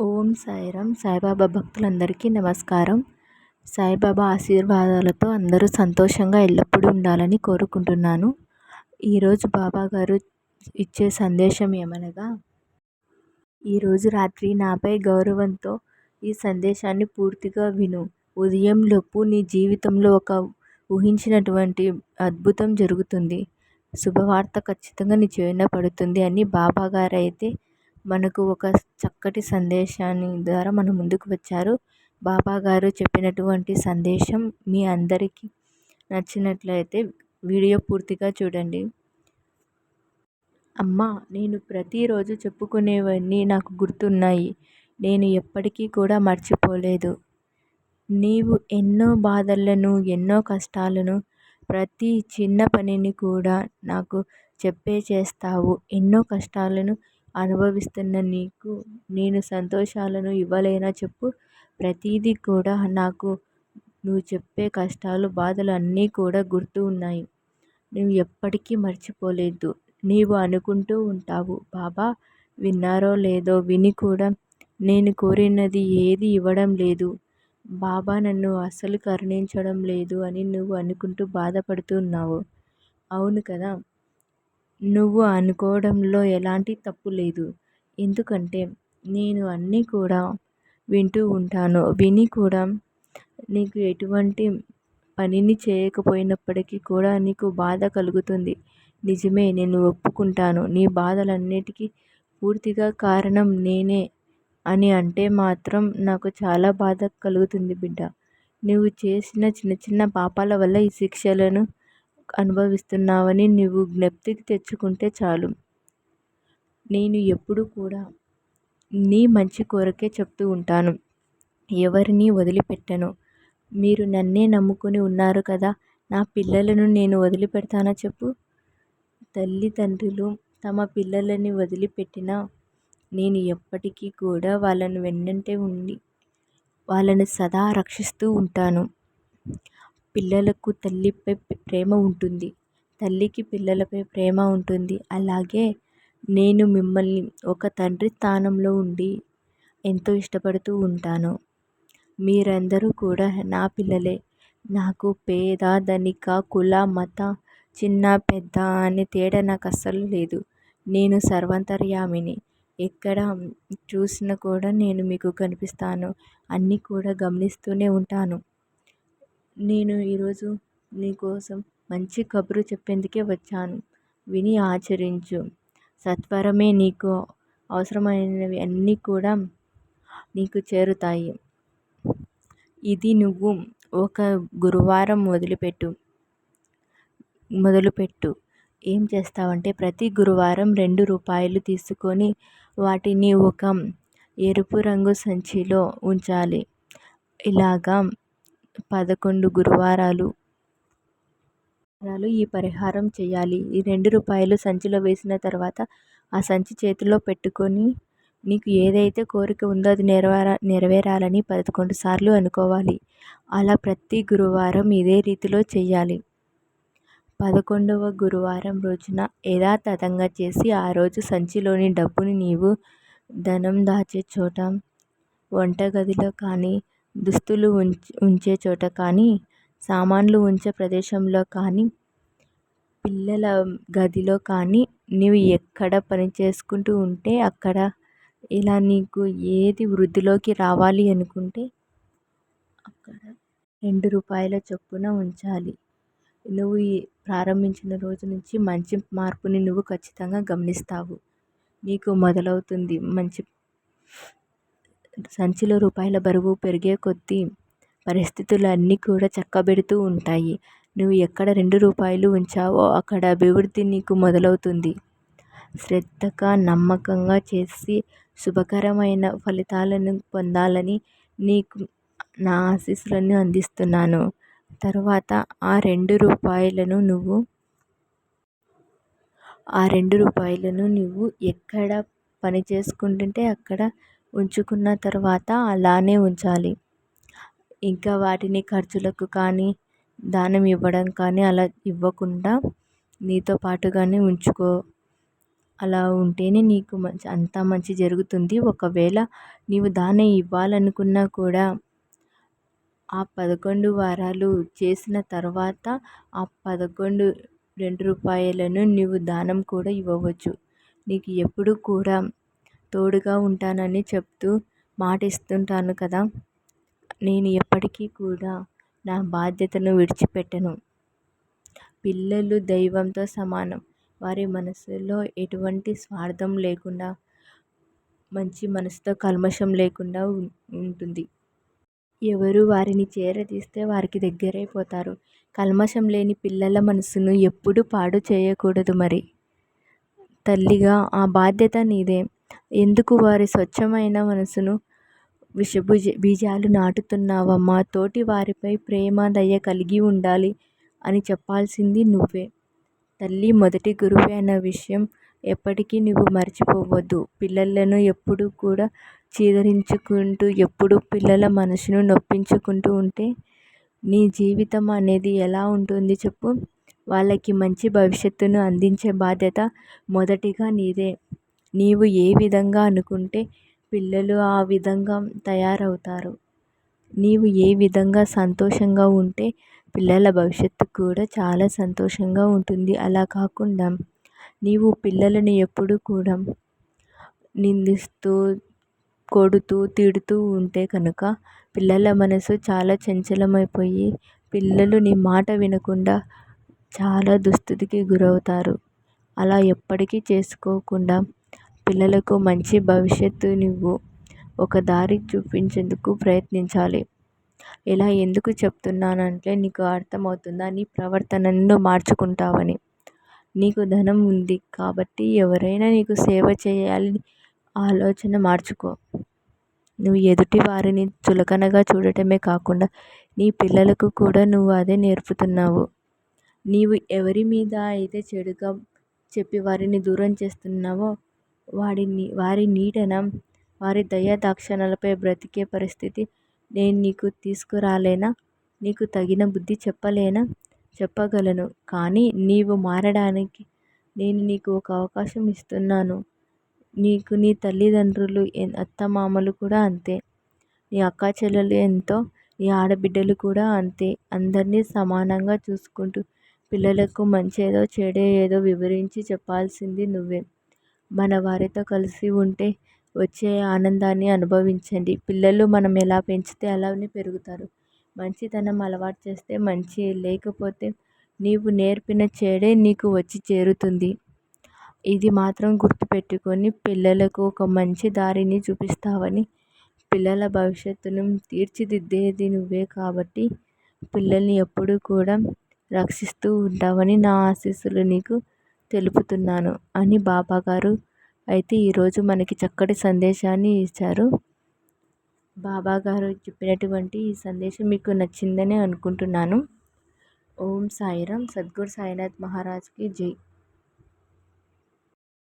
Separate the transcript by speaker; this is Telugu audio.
Speaker 1: ఓం సాయిరామ్. సాయిబాబా భక్తులందరికీ నమస్కారం. సాయిబాబా ఆశీర్వాదాలతో అందరూ సంతోషంగా ఎల్లప్పుడూ ఉండాలని కోరుకుంటున్నాను. ఈరోజు బాబా గారు ఇచ్చే సందేశం ఏమనగా, ఈరోజు రాత్రి నాపై గౌరవంతో ఈ సందేశాన్ని పూర్తిగా విను. ఉదయంలోపు నీ జీవితంలో ఒక ఊహించినటువంటి అద్భుతం జరుగుతుంది. శుభవార్త ఖచ్చితంగా నీ చెవిన పడుతుంది అని బాబా గారు అయితే మనకు ఒక చక్కటి సందేశాన్ని ద్వారా మన ముందుకు వచ్చారు. బాబా గారు చెప్పినటువంటి సందేశం మీ అందరికీ నచ్చినట్లయితే వీడియో పూర్తిగా చూడండి. అమ్మా, నేను ప్రతిరోజు చెప్పుకునేవన్నీ నాకు గుర్తున్నాయి. నేను ఎప్పటికీ కూడా మర్చిపోలేదు. నీవు ఎన్నో బాధలను, ఎన్నో కష్టాలను, ప్రతి చిన్న పనిని కూడా నాకు చెప్పే చేస్తావు. ఎన్నో కష్టాలను అనుభవిస్తున్న నీకు నేను సంతోషాలను ఇవ్వలేనా చెప్పు. ప్రతిదీ కూడా నాకు నువ్వు చెప్పే కష్టాలు, బాధలు అన్నీ కూడా గుర్తు ఉన్నాయి. నువ్వు ఎప్పటికీ మర్చిపోలేదు. నీవు అనుకుంటూ ఉంటావు, బాబా విన్నారో లేదో, విని కూడా నేను కోరినది ఏది ఇవ్వడం లేదు, బాబా నన్ను అస్సలు కరుణించడం లేదు అని నువ్వు అనుకుంటూ బాధపడుతున్నావు. అవును కదా, నువ్వు అనుకోవడంలో ఎలాంటి తప్పు లేదు. ఎందుకంటే నేను అన్నీ కూడా వింటూ ఉంటాను. విని కూడా నీకు ఎటువంటి పనిని చేయకపోయినప్పటికీ కూడా నీకు బాధ కలుగుతుంది. నిజమే, నేను ఒప్పుకుంటాను. నీ బాధలన్నిటికీ పూర్తిగా కారణం నేనే అని అంటే మాత్రం నాకు చాలా బాధ కలుగుతుంది బిడ్డ. నువ్వు చేసిన చిన్న చిన్న పాపాల వల్ల ఈ శిక్షలను అనుభవిస్తున్నావని నువ్వు జ్ఞప్తికి తెచ్చుకుంటే చాలు. నేను ఎప్పుడు కూడా నీ మంచి కోరకే చెప్తూ ఉంటాను. ఎవరిని వదిలిపెట్టను. మీరు నన్నే నమ్ముకొని ఉన్నారు కదా, నా పిల్లలను నేను వదిలిపెడతానా చెప్పు. తల్లిదండ్రులు తమ పిల్లలని వదిలిపెట్టినా నేను ఎప్పటికీ కూడా వాళ్ళను వెన్నంటే ఉండి వాళ్ళని సదా రక్షిస్తూ ఉంటాను. పిల్లలకు తల్లిపై ప్రేమ ఉంటుంది, తల్లికి పిల్లలపై ప్రేమ ఉంటుంది. అలాగే నేను మిమ్మల్ని ఒక తండ్రి స్థానంలో ఉండి ఎంతో ఇష్టపడుతూ ఉంటాను. మీరందరూ కూడా నా పిల్లలే. నాకు పేద, ధనిక, కుల, మత, చిన్న పెద్ద అనే తేడా నాకు అస్సలు లేదు. నేను సర్వాంతర్యామిని. ఎక్కడ చూసినా కూడా నేను మీకు కనిపిస్తాను. అన్నీ కూడా గమనిస్తూనే ఉంటాను. నేను ఈరోజు నీకోసం మంచి కబురు చెప్పేందుకే వచ్చాను. విని ఆచరించు. సత్వరమే నీకు అవసరమైనవి అన్నీ కూడా నీకు చేరుతాయి. ఇది నువ్వు ఒక గురువారం మొదలుపెట్టు. ఏం చేస్తావంటే ప్రతి గురువారం 2 రూపాయలు తీసుకొని వాటిని ఒక ఎరుపు రంగు సంచిలో ఉంచాలి. ఇలాగా 11 గురువారాలు ఈ పరిహారం చేయాలి. ఈ 2 రూపాయలు సంచిలో వేసిన తర్వాత ఆ సంచి చేతిలో పెట్టుకొని నీకు ఏదైతే కోరిక ఉందో అది నెరవేరాలని 11 సార్లు అనుకోవాలి. అలా ప్రతి గురువారం ఇదే రీతిలో చేయాలి. 11వ గురువారం రోజున యథాతథంగా చేసి ఆ రోజు సంచిలోని డబ్బుని నీవు ధనం దాచే చోట, వంటగదిలో కానీ, దుస్తులు ఉంచే చోట కానీ, సామాన్లు ఉంచే ప్రదేశంలో కానీ, పిల్లల గదిలో కానీ, నీవు ఎక్కడ పని చేసుకుంటూ ఉంటే అక్కడ, ఇలా నీకు ఏది వృద్ధిలోకి రావాలి అనుకుంటే అక్కడ 2 రూపాయల చొప్పున ఉంచాలి. నువ్వు ప్రారంభించిన రోజు నుంచి మంచి మార్పుని నువ్వు ఖచ్చితంగా గమనిస్తావు. నీకు మొదలవుతుంది మంచి. సంచిలో రూపాయల బరువు పెరిగే కొద్దీ పరిస్థితులు అన్నీ కూడా చక్కబెడుతూ ఉంటాయి. నువ్వు ఎక్కడ 2 రూపాయలు ఉంచావో అక్కడ అభివృద్ధి నీకు మొదలవుతుంది. శ్రద్ధగా, నమ్మకంగా చేసి శుభకరమైన ఫలితాలను పొందాలని నీకు నా ఆశీస్సులను అందిస్తున్నాను. తర్వాత ఆ 2 రూపాయలను నువ్వు ఎక్కడ పని చేసుకుంటుంటే అక్కడ ఉంచుకున్న తర్వాత అలానే ఉంచాలి. ఇంకా వాటిని ఖర్చులకు కానీ, దానం ఇవ్వడం కానీ అలా ఇవ్వకుండా నీతో పాటుగానే ఉంచుకో. అలా ఉంటేనే నీకు అంతా మంచి జరుగుతుంది. ఒకవేళ నీవు దానం ఇవ్వాలనుకున్నా కూడా ఆ 11 వారాలు చేసిన తర్వాత ఆ 11 రూ. 2 నీవు దానం కూడా ఇవ్వవచ్చు. నీకు ఎప్పుడు కూడా తోడుగా ఉంటానని చెప్తూ మాటిస్తుంటాను కదా! నేను ఎప్పటికీ కూడా నా బాధ్యతను విడిచిపెట్టను. పిల్లలు దైవంతో సమానం. వారి మనసులో ఎటువంటి స్వార్థం లేకుండా, మంచి మనసుతో కల్మషం లేకుండా ఉంటుంది. ఎవరు వారిని చేరదీస్తే వారికి దగ్గరైపోతారు. కల్మషం లేని పిల్లల మనసును ఎప్పుడూ పాడు చేయకూడదు. మరి తల్లిగా ఆ బాధ్యత నీదే. ఎందుకు వారి స్వచ్ఛమైన మనసును బీజాలు నాటుతున్నావమ్మా? తోటి వారిపై ప్రేమ, దయ కలిగి ఉండాలి అని చెప్పాల్సింది నువ్వే. తల్లి మొదటి గురువే అన్న విషయం ఎప్పటికీ నువ్వు మర్చిపోవద్దు. పిల్లలను ఎప్పుడు కూడా చీదరించుకుంటూ, ఎప్పుడు పిల్లల మనసును నొప్పించుకుంటూ ఉంటే నీ జీవితం అనేది ఎలా ఉంటుంది చెప్పు? వాళ్ళకి మంచి భవిష్యత్తును అందించే బాధ్యత మొదటిగా నీదే. నీవు ఏ విధంగా అనుకుంటే పిల్లలు ఆ విధంగా తయారవుతారు. నీవు ఏ విధంగా సంతోషంగా ఉంటే పిల్లల భవిష్యత్తు కూడా చాలా సంతోషంగా ఉంటుంది. అలా కాకుండా నీవు పిల్లలను ఎప్పుడు కూడా నిందిస్తూ, కొడుతూ, తిడుతూ ఉంటే కనుక పిల్లల మనసు చాలా చంచలమైపోయి పిల్లలు నీ మాట వినకుండా చాలా దుస్థితికి గురవుతారు. అలా ఎప్పటికీ చేసుకోకుండా పిల్లలకు మంచి భవిష్యత్తు నువ్వు ఒక దారి చూపించేందుకు ప్రయత్నించాలి. ఇలా ఎందుకు చెప్తున్నానంటే నీకు అర్థమవుతుందా? నీ ప్రవర్తనను మార్చుకుంటావని. నీకు ధనం ఉంది కాబట్టి ఎవరైనా నీకు సేవ చేయాలని ఆలోచన మార్చుకో. నువ్వు ఎదుటి వారిని చులకనగా చూడటమే కాకుండా నీ పిల్లలకు కూడా నువ్వు అదే నేర్పుతున్నావు. నీవు ఎవరి మీద అయితే చెడుగా చెప్పి వారిని దూరం చేస్తున్నావో వారి నీడన, వారి దయా దాక్షిణ్యాలపై బ్రతికే పరిస్థితి నేను నీకు తీసుకురాలేనా? నీకు తగిన బుద్ధి చెప్పలేనా? చెప్పగలను. కానీ నీవు మారడానికి నేను నీకు ఒక అవకాశం ఇస్తున్నాను. నీకు నీ తల్లిదండ్రులు, అత్తమామలు కూడా అంతే. నీ అక్కా చెల్లెలు ఎంతో, నీ ఆడబిడ్డలు కూడా అంతే. అందరినీ సమానంగా చూసుకుంటూ పిల్లలకు మంచేదో చెడే ఏదో వివరించి చెప్పాల్సింది నువ్వే. మన వారితో కలిసి ఉంటే వచ్చే ఆనందాన్ని అనుభవించండి. పిల్లలు మనం ఎలా పెంచితే అలానే పెరుగుతారు. మంచితనం అలవాటు చేస్తే మంచి, లేకపోతే నీవు నేర్పిన చెడే నీకు వచ్చి చేరుతుంది. ఇది మాత్రం గుర్తుపెట్టుకొని పిల్లలకు ఒక మంచి దారిని చూపిస్తావని, పిల్లల భవిష్యత్తును తీర్చిదిద్దేది నువ్వే కాబట్టి పిల్లల్ని ఎప్పుడూ కూడా రక్షిస్తూ ఉంటావని నా ఆశీస్సులు నీకు తెలుపుతున్నాను అని బాబాగారు అయితే ఈరోజు మనకి చక్కటి సందేశాన్ని ఇచ్చారు. బాబాగారు చెప్పినటువంటి ఈ సందేశం మీకు నచ్చిందని అనుకుంటున్నాను. ఓం సాయిరామ్. సద్గురు సాయినాథ్ మహారాజ్కి జై.